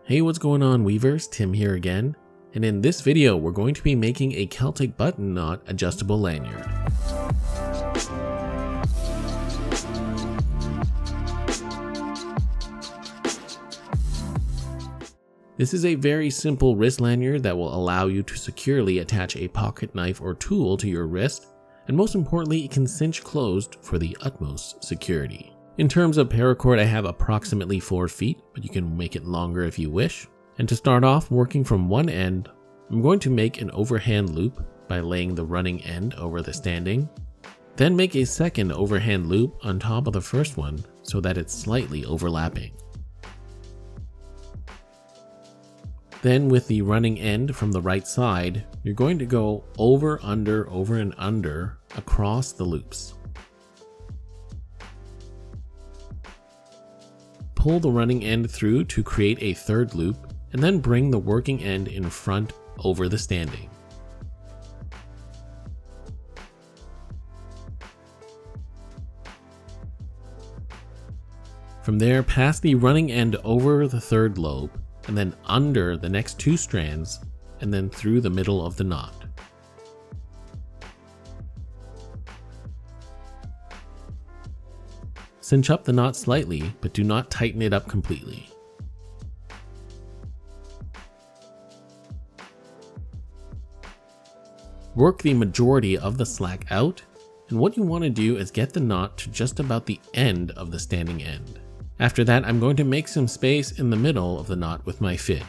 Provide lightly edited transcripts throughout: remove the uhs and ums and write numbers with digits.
Hey, what's going on, weavers? Tim here again, and in this video we're going to be making a Celtic button knot adjustable lanyard. This is a very simple wrist lanyard that will allow you to securely attach a pocket knife or tool to your wrist, and most importantly, it can cinch closed for the utmost security. In terms of paracord, I have approximately 4 feet, but you can make it longer if you wish. And to start off, working from one end, I'm going to make an overhand loop by laying the running end over the standing. Then make a second overhand loop on top of the first one so that it's slightly overlapping. Then with the running end from the right side, you're going to go over, and under across the loops. Pull the running end through to create a third loop, and then bring the working end in front over the standing. From there, pass the running end over the third lobe, and then under the next 2 strands, and then through the middle of the knot. Cinch up the knot slightly, but do not tighten it up completely. Work the majority of the slack out, and what you want to do is get the knot to just about the end of the standing end. After that, I'm going to make some space in the middle of the knot with my fid.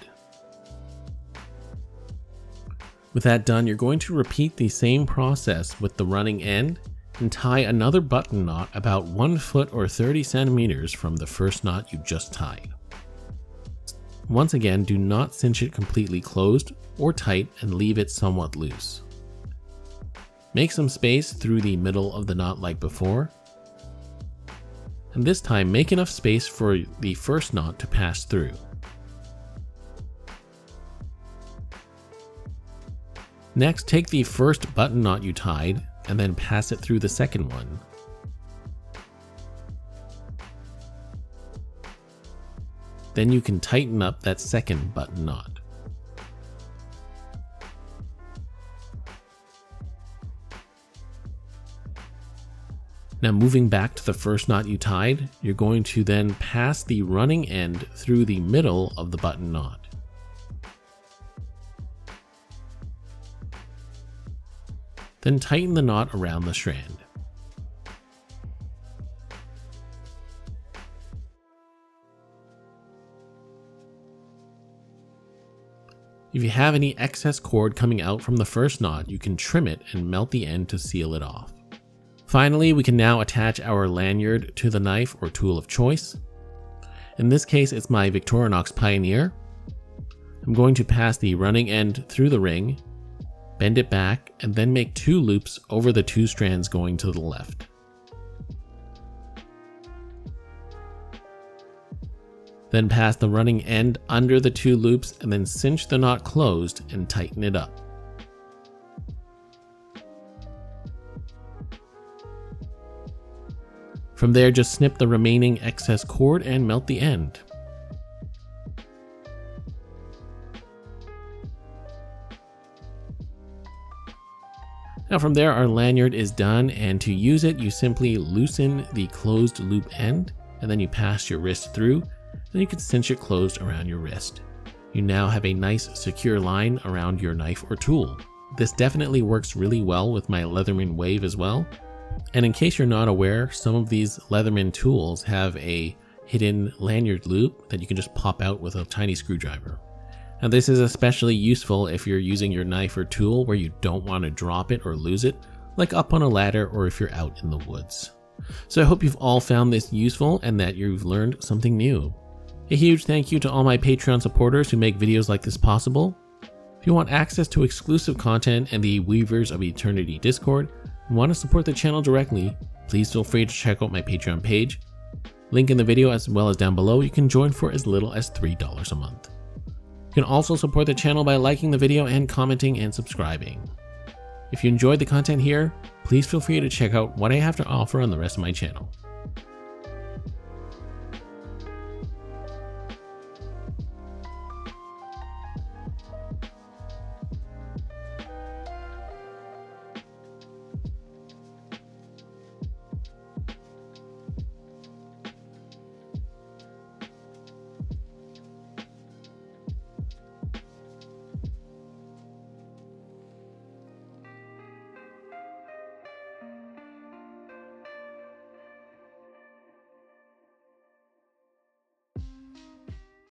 With that done, you're going to repeat the same process with the running end and tie another button knot about 1 foot or 30 centimeters from the first knot you just tied. Once again, do not cinch it completely closed or tight and leave it somewhat loose. Make some space through the middle of the knot like before, and this time make enough space for the first knot to pass through. Next, take the first button knot you tied and then pass it through the second one. Then you can tighten up that second button knot. Now, moving back to the first knot you tied, you're going to then pass the running end through the middle of the button knot. Then tighten the knot around the strand. If you have any excess cord coming out from the first knot, you can trim it and melt the end to seal it off. Finally, we can now attach our lanyard to the knife or tool of choice. In this case, it's my Victorinox Pioneer. I'm going to pass the running end through the ring, bend it back, and then make 2 loops over the 2 strands going to the left. Then pass the running end under the 2 loops and then cinch the knot closed and tighten it up. From there, just snip the remaining excess cord and melt the end. Now from there, our lanyard is done, and to use it, you simply loosen the closed loop end, and then you pass your wrist through, and you can cinch it closed around your wrist. You now have a nice secure line around your knife or tool. This definitely works really well with my Leatherman Wave as well. And in case you're not aware, some of these Leatherman tools have a hidden lanyard loop that you can just pop out with a tiny screwdriver. Now this is especially useful if you're using your knife or tool where you don't want to drop it or lose it, like up on a ladder or if you're out in the woods. So I hope you've all found this useful and that you've learned something new. A huge thank you to all my Patreon supporters who make videos like this possible. If you want access to exclusive content and the Weavers of Eternity Discord and want to support the channel directly, please feel free to check out my Patreon page. Link in the video as well as down below. You can join for as little as $3 a month. You can also support the channel by liking the video and commenting and subscribing. If you enjoyed the content here, please feel free to check out what I have to offer on the rest of my channel.